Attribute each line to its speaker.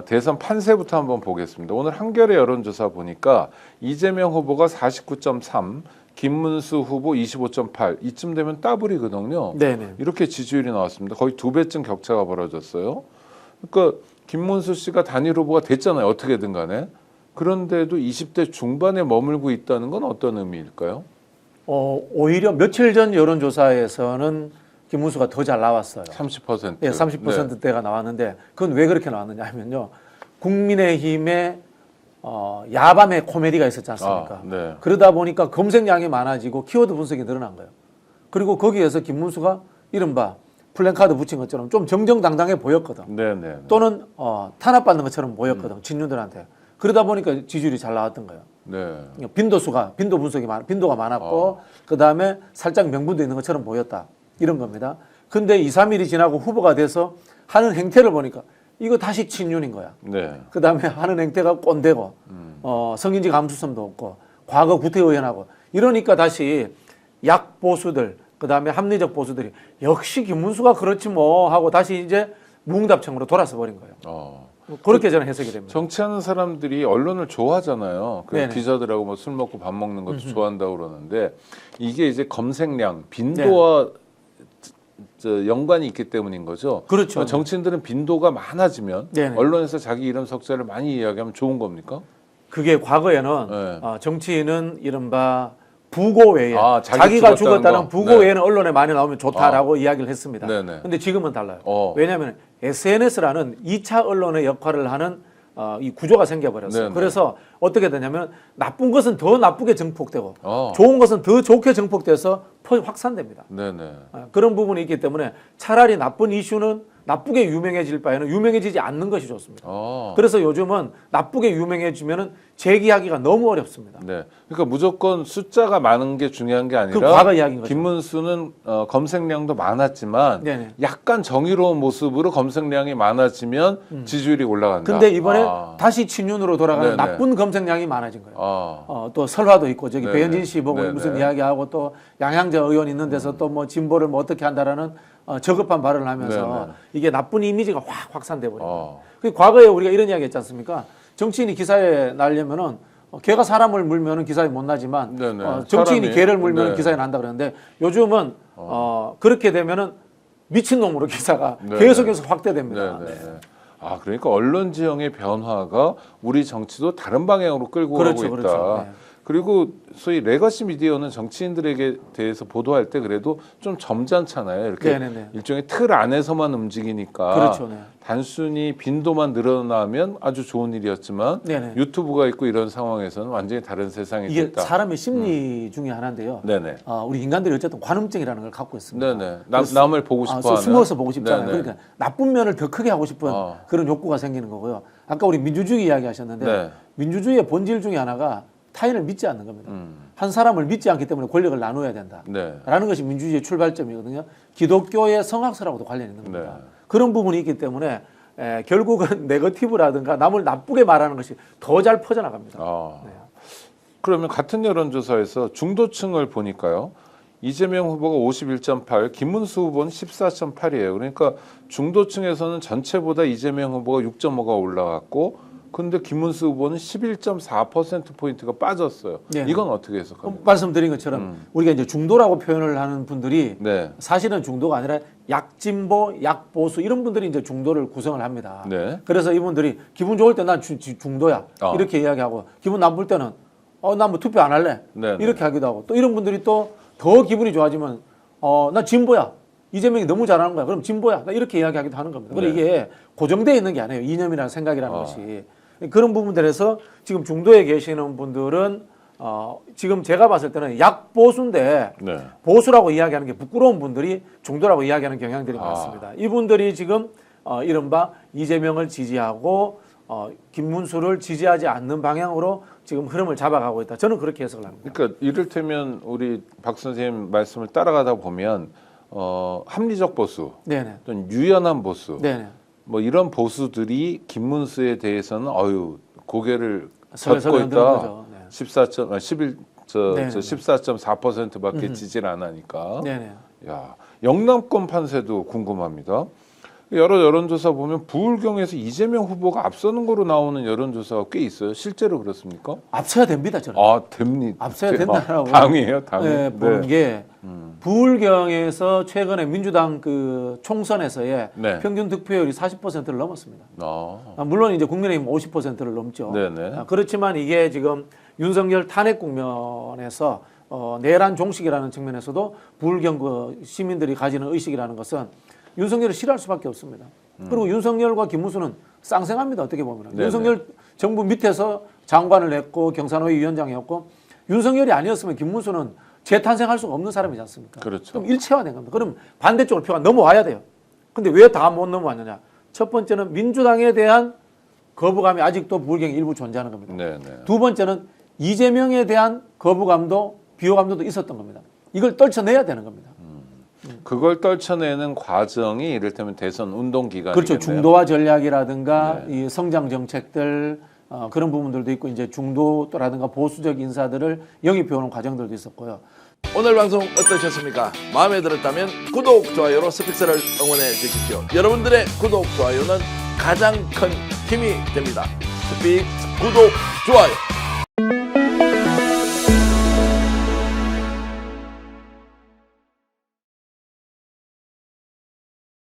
Speaker 1: 대선 판세부터 한번 보겠습니다. 오늘 한겨레 여론조사 보니까 이재명 후보가 49.3, 김문수 후보 25.8 이쯤 되면 더블이거든요.
Speaker 2: 네네.
Speaker 1: 이렇게 지지율이 나왔습니다. 거의 2배쯤 격차가 벌어졌어요. 그러니까 김문수 씨가 단일 후보가 됐잖아요. 어떻게든 간에. 그런데도 20대 중반에 머물고 있다는 건 어떤 의미일까요?
Speaker 2: 오히려 며칠 전 여론조사에서는 김문수가 더 잘 나왔어요.
Speaker 1: 30%.
Speaker 2: 예, 30%대가 나왔는데 그건 왜 그렇게 나왔느냐 하면요. 국민의힘의 야밤의 코미디가 있었지 않습니까?
Speaker 1: 네.
Speaker 2: 그러다 보니까 검색량이 많아지고 키워드 분석이 늘어난 거예요. 그리고 거기에서 김문수가 이른바 플랜카드 붙인 것처럼 좀 정정당당해 보였거든.
Speaker 1: 네네.
Speaker 2: 또는 탄압받는 것처럼 보였거든. 친윤들한테. 그러다 보니까 지지율이 잘 나왔던 거예요.
Speaker 1: 네.
Speaker 2: 빈도가 많았고 그다음에 살짝 명분도 있는 것처럼 보였다. 이런 겁니다. 근데 2, 3일이 지나고 후보가 돼서 하는 행태를 보니까 이거 다시 친윤인 거야.
Speaker 1: 네.
Speaker 2: 그다음에 하는 행태가 꼰대고 성인지 감수성도 없고 과거 구태의원하고 이러니까 다시 약보수들 그다음에 합리적 보수들이 역시 김문수가 그렇지 뭐 하고 다시 이제 무응답청으로 돌아서 버린 거예요. 그렇게 저는 해석이 됩니다.
Speaker 1: 정치하는 사람들이 언론을 좋아하잖아요. 그
Speaker 2: 네네.
Speaker 1: 기자들하고 뭐 술 먹고 밥 먹는 것도 좋아한다고 그러는데 이게 이제 검색량, 빈도와 연관이 있기 때문인 거죠.
Speaker 2: 그렇죠.
Speaker 1: 정치인들은 빈도가 많아지면
Speaker 2: 네네.
Speaker 1: 언론에서 자기 이름 석자를 많이 이야기하면 좋은 겁니까?
Speaker 2: 그게 과거에는
Speaker 1: 네.
Speaker 2: 정치인은 이른바 부고 외에
Speaker 1: 죽었다는
Speaker 2: 자기가 죽었다는
Speaker 1: 거?
Speaker 2: 부고
Speaker 1: 네.
Speaker 2: 외에는 언론에 많이 나오면 좋다라고 이야기를 했습니다.
Speaker 1: 네네.
Speaker 2: 근데 지금은 달라요.
Speaker 1: 왜냐하면
Speaker 2: SNS라는 2차 언론의 역할을 하는 이 구조가 생겨버렸어요.
Speaker 1: 네네.
Speaker 2: 그래서 어떻게 되냐면 나쁜 것은 더 나쁘게 증폭되고
Speaker 1: 어.
Speaker 2: 좋은 것은 더 좋게 증폭돼서 확산됩니다.
Speaker 1: 네네.
Speaker 2: 그런 부분이 있기 때문에 차라리 나쁜 이슈는 나쁘게 유명해질 바에는 유명해지지 않는 것이 좋습니다. 그래서 요즘은 나쁘게 유명해지면은 제기하기가 너무 어렵습니다.
Speaker 1: 네. 그러니까 무조건 숫자가 많은 게 중요한 게 아니라
Speaker 2: 그 과거 이야기인 거죠.
Speaker 1: 김문수는 검색량도 많았지만
Speaker 2: 네네.
Speaker 1: 약간 정의로운 모습으로 검색량이 많아지면 지지율이 올라간다.
Speaker 2: 근데 이번에 다시 친윤으로 돌아가는
Speaker 1: 네네.
Speaker 2: 나쁜 검색량이 많아진 거예요. 또 설화도 있고 저기
Speaker 1: 네네.
Speaker 2: 배현진 씨 보고
Speaker 1: 네네.
Speaker 2: 무슨 이야기하고 또 양향자 의원 있는 데서 또 뭐 진보를 뭐 어떻게 한다라는 저급한 발언을 하면서
Speaker 1: 네네.
Speaker 2: 이게 나쁜 이미지가 확 확산돼 버린 거예요. 그 과거에 우리가 이런 이야기 했지 않습니까? 정치인이 기사에 나려면은 개가 사람을 물면은 기사에 못 나지만 정치인이 개를 물면
Speaker 1: 네.
Speaker 2: 기사에 난다 그러는데 요즘은 그렇게 되면은 미친놈으로 기사가
Speaker 1: 네네.
Speaker 2: 계속해서 확대됩니다.
Speaker 1: 네네. 그러니까 언론 지형의 변화가 우리 정치도 다른 방향으로 끌고 가고 있다.
Speaker 2: 그렇죠. 네.
Speaker 1: 그리고 소위 레거시 미디어는 정치인들에게 대해서 보도할 때 그래도 좀 점잖잖아요. 이렇게
Speaker 2: 네네네.
Speaker 1: 일종의 틀 안에서만 움직이니까
Speaker 2: 그렇죠. 네.
Speaker 1: 단순히 빈도만 늘어나면 아주 좋은 일이었지만
Speaker 2: 네네.
Speaker 1: 유튜브가 있고 이런 상황에서는 완전히 다른 세상이
Speaker 2: 이게
Speaker 1: 됐다.
Speaker 2: 사람의 심리 중에 하나인데요.
Speaker 1: 네네.
Speaker 2: 우리 인간들이 어쨌든 관음증이라는 걸 갖고 있습니다.
Speaker 1: 네네. 남을 보고 싶어하는.
Speaker 2: 숨어서 보고 싶잖아요.
Speaker 1: 네네.
Speaker 2: 그러니까 나쁜 면을 더 크게 하고 싶은 그런 욕구가 생기는 거고요. 아까 우리 민주주의 이야기하셨는데
Speaker 1: 네.
Speaker 2: 민주주의의 본질 중에 하나가 타인을 믿지 않는 겁니다. 한 사람을 믿지 않기 때문에 권력을 나눠야 된다.
Speaker 1: 네.
Speaker 2: 라는 것이 민주주의의 출발점이거든요. 기독교의 성학설하고도 관련이 있는 겁니다.
Speaker 1: 네.
Speaker 2: 그런 부분이 있기 때문에 결국은 네거티브라든가 남을 나쁘게 말하는 것이 더 잘 퍼져나갑니다. 네.
Speaker 1: 그러면 같은 여론조사에서 중도층을 보니까요. 이재명 후보가 51.8, 김문수 후보는 14.8이에요. 그러니까 중도층에서는 전체보다 이재명 후보가 6.5가 올라갔고 근데 김문수 후보는 11.4%포인트가 빠졌어요.
Speaker 2: 네.
Speaker 1: 이건 어떻게 해석합니까?
Speaker 2: 말씀드린 것처럼 우리가 이제 중도라고 표현을 하는 분들이
Speaker 1: 네.
Speaker 2: 사실은 중도가 아니라 약진보, 약보수 이런 분들이 이제 중도를 구성을 합니다.
Speaker 1: 네.
Speaker 2: 그래서 이분들이 기분 좋을 때 난 중도야 이렇게 이야기하고 기분 나쁠 때는 난 뭐 투표 안 할래
Speaker 1: 네, 네.
Speaker 2: 이렇게 하기도 하고 또 이런 분들이 또 더 기분이 좋아지면 나 진보야. 이재명이 너무 잘하는 거야. 그럼 진보야. 나 이렇게 이야기하기도 하는 겁니다. 그런데
Speaker 1: 네.
Speaker 2: 이게 고정되어 있는 게 아니에요. 이념이라는 생각이라는 것이. 그런 부분들에서 지금 중도에 계시는 분들은 지금 제가 봤을 때는 약보수인데
Speaker 1: 네.
Speaker 2: 보수라고 이야기하는 게 부끄러운 분들이 중도라고 이야기하는 경향들이 많습니다. 이분들이 지금 이른바 이재명을 지지하고 김문수를 지지하지 않는 방향으로 지금 흐름을 잡아가고 있다. 저는 그렇게 해석을 합니다.
Speaker 1: 그러니까 이를테면 우리 박 선생님 말씀을 따라가다 보면 합리적 보수,
Speaker 2: 네네.
Speaker 1: 또는 유연한 보수,
Speaker 2: 네네.
Speaker 1: 뭐 이런 보수들이 김문수에 대해서는 고개를
Speaker 2: 서서
Speaker 1: 걷고
Speaker 2: 흔드는
Speaker 1: 있다.
Speaker 2: 거죠. 네.
Speaker 1: 14.4%밖에 지지를 안 하니까.
Speaker 2: 네네.
Speaker 1: 야, 영남권 판세도 궁금합니다. 여러 여론조사 보면 부울경에서 이재명 후보가 앞서는 거로 나오는 여론조사가 꽤 있어요. 실제로 그렇습니까?
Speaker 2: 앞서야 됩니다, 저는.
Speaker 1: 아, 됩니다.
Speaker 2: 앞서야 된다라고
Speaker 1: 당이에요, 당.
Speaker 2: 예, 보는 게 부울경에서 최근에 민주당 그 총선에서의
Speaker 1: 네.
Speaker 2: 평균 득표율이 40%를 넘었습니다.
Speaker 1: 아,
Speaker 2: 물론 이제 국민의힘 50%를 넘죠.
Speaker 1: 네네.
Speaker 2: 그렇지만 이게 지금 윤석열 탄핵 국면에서 내란 종식이라는 측면에서도 부울경 그 시민들이 가지는 의식이라는 것은 윤석열을 싫어할 수밖에 없습니다. 그리고 윤석열과 김문수는 쌍생합니다. 어떻게 보면
Speaker 1: 네네.
Speaker 2: 윤석열 정부 밑에서 장관을 했고 경산호위 위원장이었고 윤석열이 아니었으면 김문수는 재탄생할 수가 없는 사람이지 않습니까?
Speaker 1: 그렇죠.
Speaker 2: 그럼 일체화된 겁니다. 그럼 반대쪽으로 표가 넘어와야 돼요. 근데 왜 다 못 넘어왔느냐? 첫 번째는 민주당에 대한 거부감이 아직도 부울경에 일부 존재하는 겁니다.
Speaker 1: 네네.
Speaker 2: 두 번째는 이재명에 대한 거부감도 비호감도 있었던 겁니다. 이걸 떨쳐내야 되는 겁니다.
Speaker 1: 그걸 떨쳐내는 과정이 이를테면 대선 운동 기간이겠네요.
Speaker 2: 그렇죠. 중도화 전략이라든가
Speaker 1: 네.
Speaker 2: 이 성장 정책들 그런 부분들도 있고 이제 중도라든가 보수적 인사들을 영입해오는 과정들도 있었고요.
Speaker 3: 오늘 방송 어떠셨습니까? 마음에 들었다면 구독, 좋아요로 스픽스를 응원해 주십시오. 여러분들의 구독, 좋아요는 가장 큰 힘이 됩니다. 스픽 구독, 좋아요.